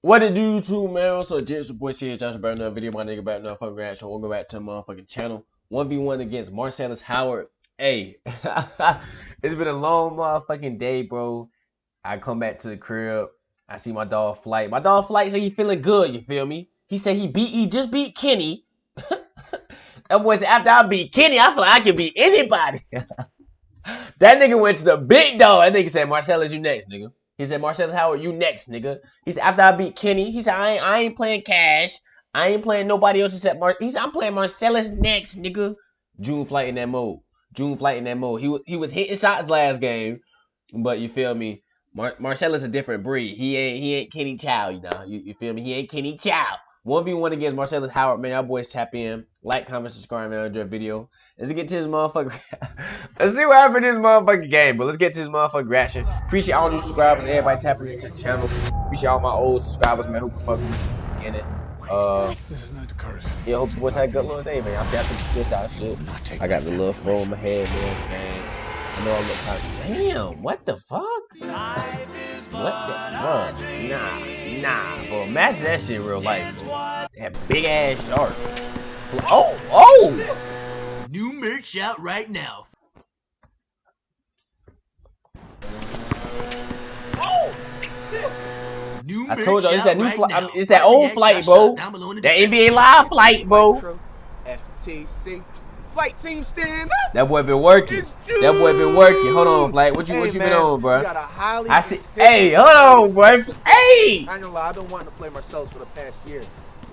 What it do, YouTube, man? What's up, Jets? Your boy Shehatesjosh back another video. My nigga back another fucking reaction. We'll go back to the motherfucking channel. 1v1 against MarcelasHoward. Hey, it's been a long motherfucking day, bro. I come back to the crib. I see my dog Flight. My dog Flight said he feeling good, you feel me? He said he just beat Kenny. That boy said after I beat Kenny, I feel like I can beat anybody. That nigga went to the big dog. That nigga said, Marcellus, you next, nigga. He said, MarcelasHoward, you next, nigga. He said, after I beat Kenny, he said, I ain't playing Cash. I ain't playing nobody else except He said, I'm playing Marcellus next, nigga. June Flight in that mode. He was hitting shots last game, but you feel me? Marcellus a different breed. He ain't Kenny Chow, you know. You feel me? He ain't Kenny Chow. 1v1 against MarcelasHoward, man. Y'all boys tap in. Like, comment, subscribe, man. Enjoy the video. Let's get to this motherfucker. Let's see what happened in this motherfucking game, but let's get to this motherfucking reaction. Appreciate all new subscribers, everybody tapping into the channel. Appreciate all my old subscribers, man, who fuck with me since the beginning. This is not the curse. Yeah, hope you boys had a good little day, man. I'm tapping the twist out shit. I got the little fro in my head, man. I know I look kind of, damn, what the fuck? What the, bro? Nah, bro. Imagine that shit in real life, bro. That big ass shark. Oh! New merch out right now. New I told y'all it's that new right flight. It's that old flight, bro. That NBA Live flight, bro. FTC. Flight team stand up. That boy been working. That boy been working. Hold on, Flight. What you been on, bro? I see. Hey, hold on, bro. Hey. I ain't gonna lie. I've been wanting to play Marcellus for the past year.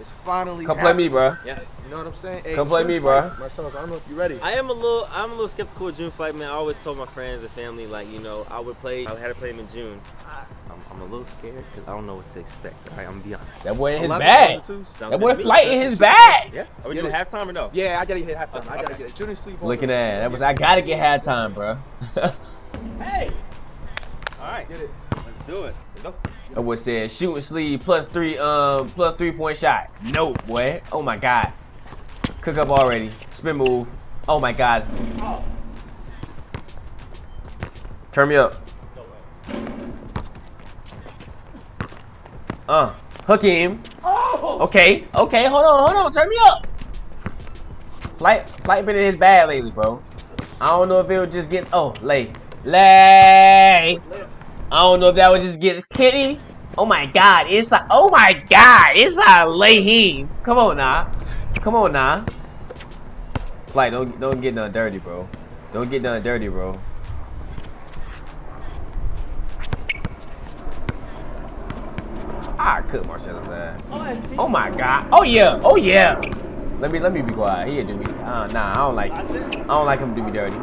It's finally. Come play me, bro. Yeah. You know what I'm saying? Hey, come play me, bro. Marcellus, I don't know if you're ready. I'm a little skeptical of June flight, man. I always told my friends and family, like, you know, I had to play him in June. I'm a little scared because I don't know what to expect. Right? I'm gonna be honest. That boy in his bag. That boy Flight in his bag. Yeah. Are we doing halftime or no? Yeah, I gotta get halftime. I gotta get it. Soon as sleep. Looking at that was. I gotta get halftime, bro. Hey. All right. Get it. Let's do it. Let's go. That boy said shooting sleeve plus 3-point shot. No, boy. Oh my god. Cook up already. Spin move. Oh my god. Turn me up. Hook him. Okay. Hold on. Turn me up. Flight been in his bag lately, bro. I don't know if it would just get. Oh, lay. I don't know if that would just get Kenny. Oh my god. Inside. Oh my god. Inside lay him. Come on now. Flight, don't get done dirty, bro. Don't get done dirty, bro. I cook Marcellus ass. Oh my god. Oh yeah. Let me be quiet. He'll do me. Nah, I don't like him to do me dirty.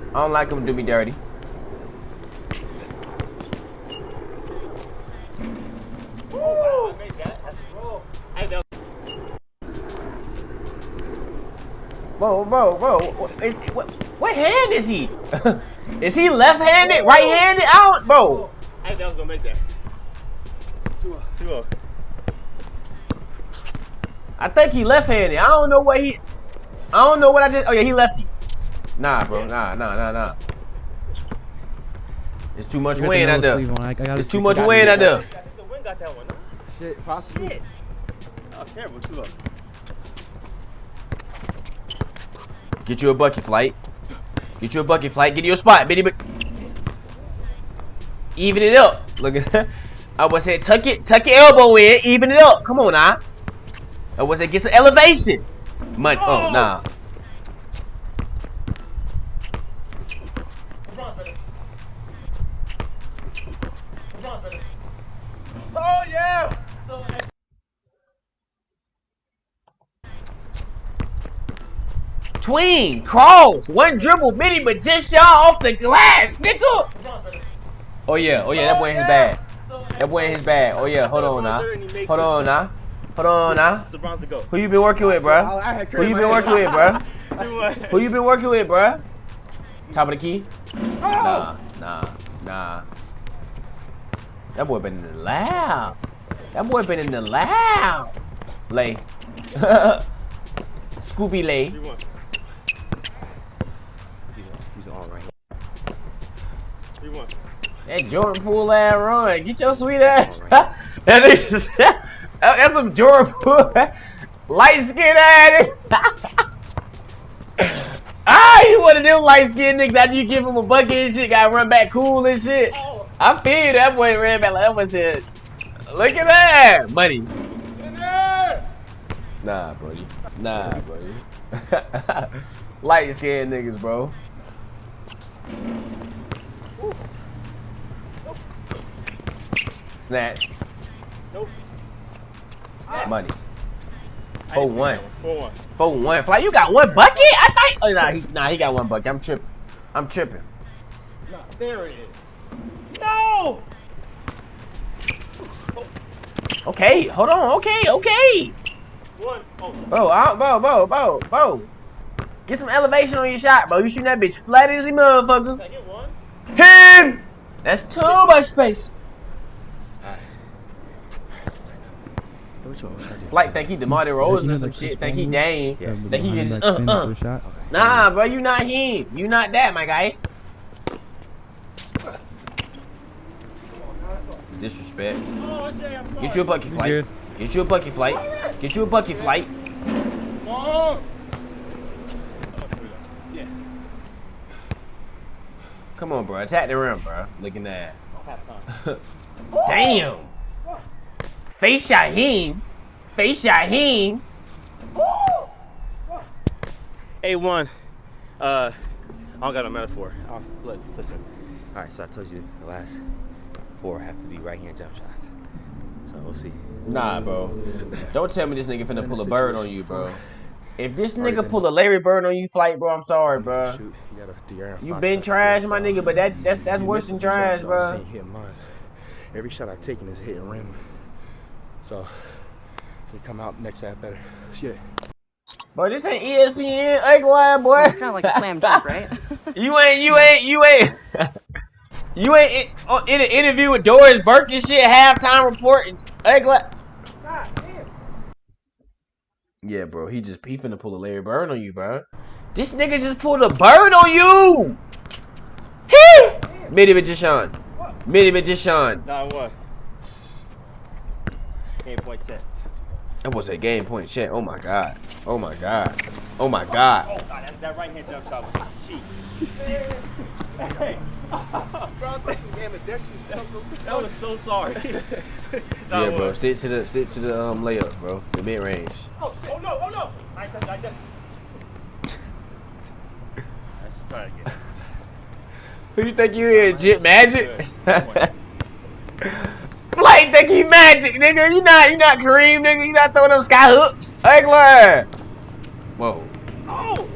I don't like him to do me dirty. Bro. What hand is he? Is he left-handed? Right-handed? I don't, bro. I think I was gonna make that. 2-0. I think he left-handed. I don't know what I did. Oh yeah, he lefty. Nah, bro. Nah. It's too much wind out there. It's too much wind out there. The wind got that one. Huh? Shit, possibly. Shit. Oh, terrible. 2-0. Get you a bucket, Flight. Get you a bucket, Flight. Get you a spot, bitty. Even it up. Look at that. I was saying, tuck your elbow in. Even it up. Come on now. I was saying, get some elevation. Oh, nah. Oh yeah. Tween, cross, one dribble, bitty, but just y'all off the glass, nigga. Oh yeah, that boy in his bag. That boy in his bag. Oh yeah, hold on now. Who you been working with, bro? Who you been working with, bro? Top of the key? Nah. That boy been in the lab. Lay. Scooby lay. He's all right. 3-1. That Jordan Poole ass run. Get your sweet ass. Right. That is, that's some Jordan Poole. Light skin ass. Ah, he one of them light skinned niggas after you give him a bucket and shit, gotta run back cool and shit. I feel you, that boy ran back like that was it. Look at that! Money. Nah, buddy. Nah, buddy. Light skinned niggas, bro. Snatch. Nope. Money. 4-1. 4-1. 4-1. Fly, you got one bucket? I thought. Oh, he got one bucket. I'm tripping. I'm tripping. Nah, there it is. No! Okay, hold on. Okay. One. Oh. Bro. Get some elevation on your shot, bro. You shooting that bitch flat as a motherfucker. Can I get one? Him! That's too much space. Flight think he DeMar DeRozan or some shit. Think he Dame. Yeah. Think he just Nah, bro, you not him. You not that, my guy. Disrespect. Oh, Jay, I'm sorry. Get you a bucket flight. Get you a bucket flight. Get you a bucket flight. Oh. Yeah. Come on, bro. Attack the rim, bro. Looking at I'll have time. Damn. Face Shaheem. A1. I don't got no metaphor. Look, listen. All right, so I told you the last 4 have to be right-hand jump shots. So we'll see. Nah, bro. Don't tell me this nigga finna pull a bird on you, bro. If this nigga pull a Larry Bird on you, Flight, bro, I'm sorry, bro. You been trash, my nigga, but that's worse than trash, bro. Every shot I've taken is hitting rim. So come out next half better. Shit. Bro, this ain't ESPN, ugly boy. It's kind of like a slam dunk, right? You ain't in an interview with Doris Burke and shit, halftime reporting. Ugly. Yeah, bro, he finna pull a Larry Bird on you, bro. This nigga just pulled a bird on you. Midi Magician. Nah, what? Game point check. That was a game point check. Oh my god. Oh God, that's that right-hand jump shot with some cheeks. Hey. Bro, I thought you gave a deck. That was so sorry. Yeah, bro. Stick to the layup, bro. The mid range. Oh no. I touched. Let's just try it again. Who you think you is, Jit Magic? Flight think he Magic, nigga. You not Kareem, nigga. You not throwing them sky hooks. Ugly. Whoa. Oh.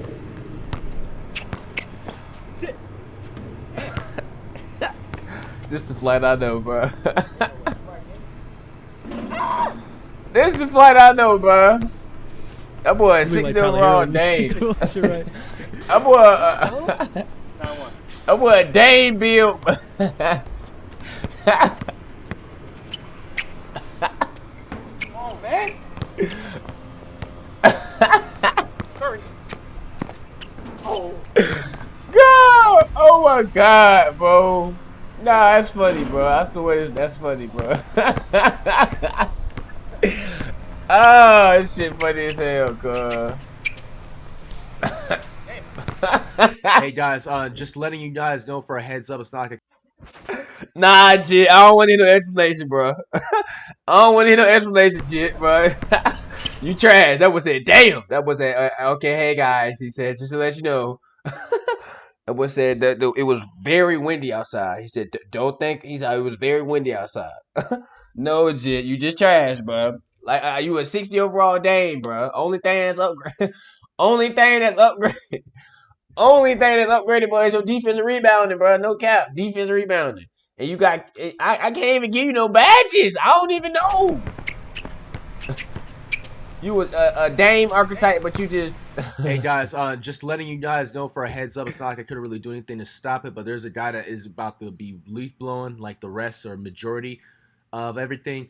This the flight I know, bro. This the flight I know, bro. That boy is 60 overall Dame. That boy a Dame build. Oh man. Hurry. Oh. God. Oh my God, bro. Nah, that's funny, bro. I swear that's funny, bro. Oh, this shit funny as hell, cuz. Hey guys, just letting you guys know for a heads up, it's not like Nah, Jit, I don't want to hear no explanation, bro. I don't want to hear no explanation, Jit, bro. You trash. That was it. Damn. That was it. Okay, hey guys, he said, just to let you know. That was said that it was very windy outside. He said, don't think. He said it was very windy outside. No, Jit, you just trash, bro. Like you a 60 overall Dame, bro. Only thing that's upgraded. Only thing that's upgraded, boy, is your defensive rebounding, bro. No cap, defensive rebounding. And you got, I can't even give you no badges. I don't even know. You was a Dame archetype, but you just. Hey guys, just letting you guys know for a heads up, it's not like I couldn't really do anything to stop it, but there's a guy that is about to be leaf blowing like the rest or majority of everything.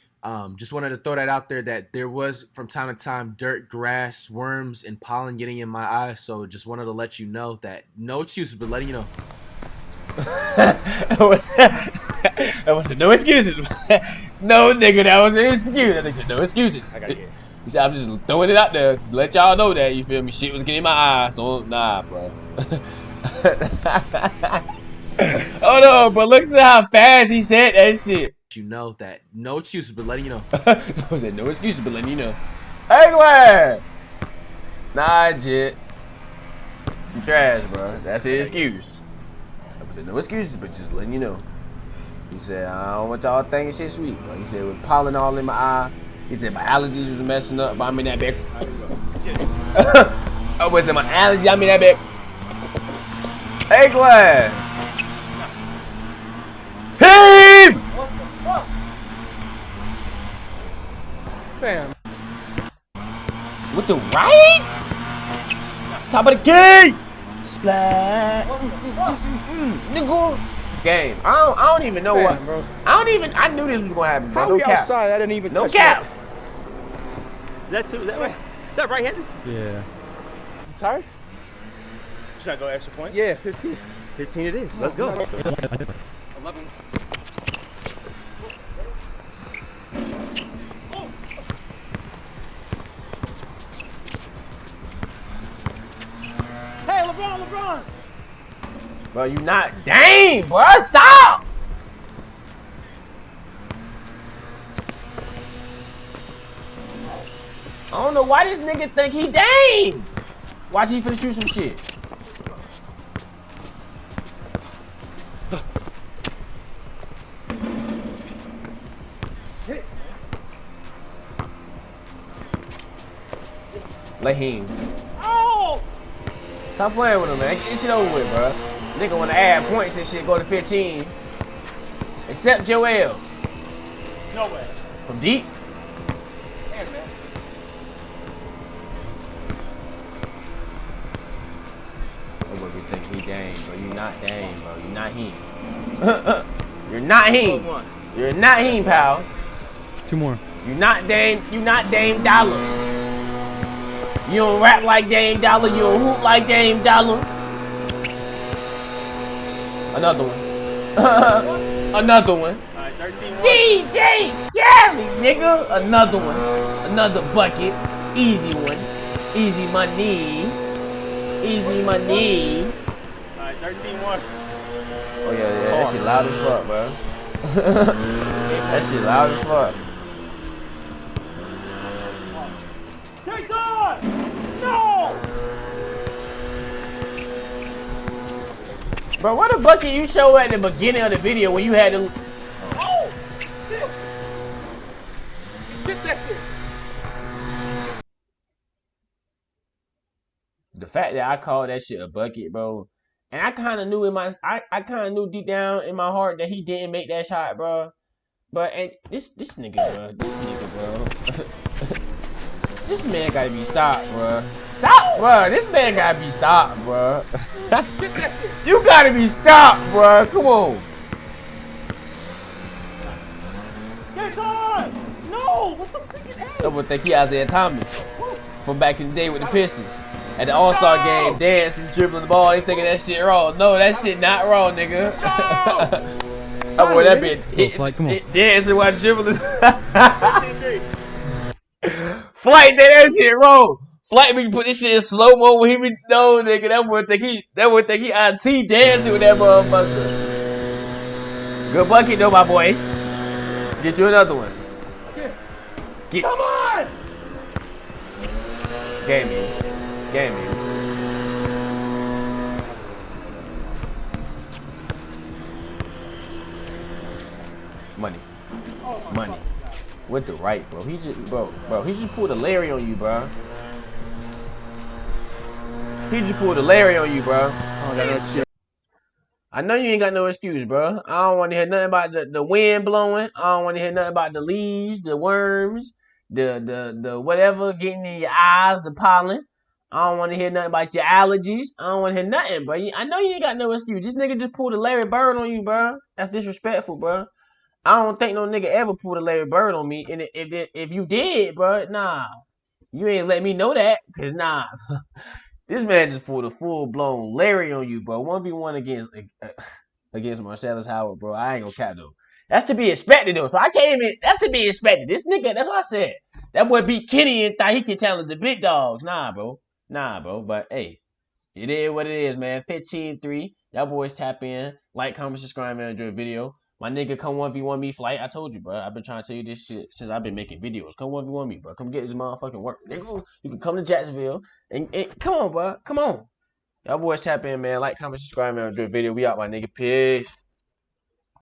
Just wanted to throw that out there that there was from time to time dirt, grass, worms, and pollen getting in my eyes. So just wanted to let you know that no excuses, but letting you know. That wasn't no excuses. No, nigga, that was an excuse. That nigga said no excuses. I got it. He said, I'm just throwing it out there. Let y'all know that, you feel me? Shit was getting in my eyes. Don't, nah, bro. Hold on, but look at how fast he said that shit. You know that no excuses, but letting you know. I was no excuses, but letting you know. Hey, Glad! Nah, Jit. You trash, bro. That's his excuse. I was no excuses, but just letting you know. He said, I don't want y'all thinking shit sweet, bro. He said, with pollen all in my eye. He said, my allergies was messing up, but I'm in that bed. I was in my allergies, I'm in that bed. Hey, Glad! Hey! Fam. With the right? Top of the key! Splat! Nigga! Game. I don't even know what. Bro. I knew this was gonna happen, bro. How No we cap. outside? I didn't even No touch cap. Is that two? Is that right? Is that right-handed? You tired? Should I go extra point? Yeah, 15. 15 it is. Let's go. 11. Hey, LeBron! Bro, you not. Dang, bro. Stop! I don't know why this nigga think he Dame. Watch, he finna shoot some shit. Let him. Oh! Stop playing with him, man. Get this shit over with, bro. Nigga wanna add points and shit, go to 15. Except Joel. No way. From deep. Damn, man. Oh, but we think he Dame, bro. You not Dame, bro. You not him. You're not him. You're not him, pal. 2 more. You not Dame. You not Dame Dollar. You don't rap like Dame Dollar. You don't hoop like Dame Dollar. Another one. Another one. Alright, 13 DJ Kelly, nigga. Another one. Another bucket. Easy one. Easy money. Easy money. Alright, 13-1. Oh yeah, that shit loud as fuck, bro. That shit loud as fuck. Take on! No! Bro, what the bucket you show at the beginning of the video when you had to... Oh! Shit! Tip that shit! The fact that I called that shit a bucket, bro. And I kind of knew I kind of knew deep down in my heart that he didn't make that shot, bro. But and this nigga, bro. This nigga, bro. This man gotta be stopped, bro. Stop, bro. This man gotta be stopped, bro. You gotta be stopped, bro. Come on. Get on! No! What the freaking hell? I would think he Isaiah Thomas from back in the day with the Pistons. At the All-Star game, dancing, dribbling the ball, they thinking that shit wrong. No, that shit not wrong, nigga. I boy, that bitch dancing while dribbling. Flight, that shit wrong. Flight, we put this shit in slow mo when he be no, nigga. That would think he IT dancing with that motherfucker. Good bucket though, my boy. Get you another one. Come on! Game me. Game me. Money. Money. With the right, bro. He just pulled a Larry on you, bro. He just pulled a Larry on you, bro. I know you ain't got no excuse, bro. I don't want to hear nothing about the wind blowing. I don't want to hear nothing about the leaves, the worms, the whatever getting in your eyes, the pollen. I don't want to hear nothing about your allergies. I don't want to hear nothing, bro. I know you ain't got no excuse. This nigga just pulled a Larry Bird on you, bro. That's disrespectful, bro. I don't think no nigga ever pulled a Larry Bird on me. And if you did, bro, nah. You ain't let me know that, cause nah. This man just pulled a full-blown Larry on you, bro. 1v1 against against MarcelasHoward, bro. I ain't gonna cap though. That's to be expected though. So I can't even. That's to be expected. This nigga. That's what I said. That boy beat Kenny and thought he could challenge the big dogs. Nah, bro. Nah, bro. But hey, it is what it is, man. 15-3. Y'all boys tap in, like, comment, subscribe, man. Enjoy the video. My nigga, come 1v1 me, Flight. I told you, bro. I've been trying to tell you this shit since I've been making videos. Come 1v1 me, bro. Come get this motherfucking work. Nigga, you can come to Jacksonville and come on, bro. Come on. Y'all boys tap in, man. Like, comment, subscribe, man. Enjoy the video. We out, my nigga. Peace.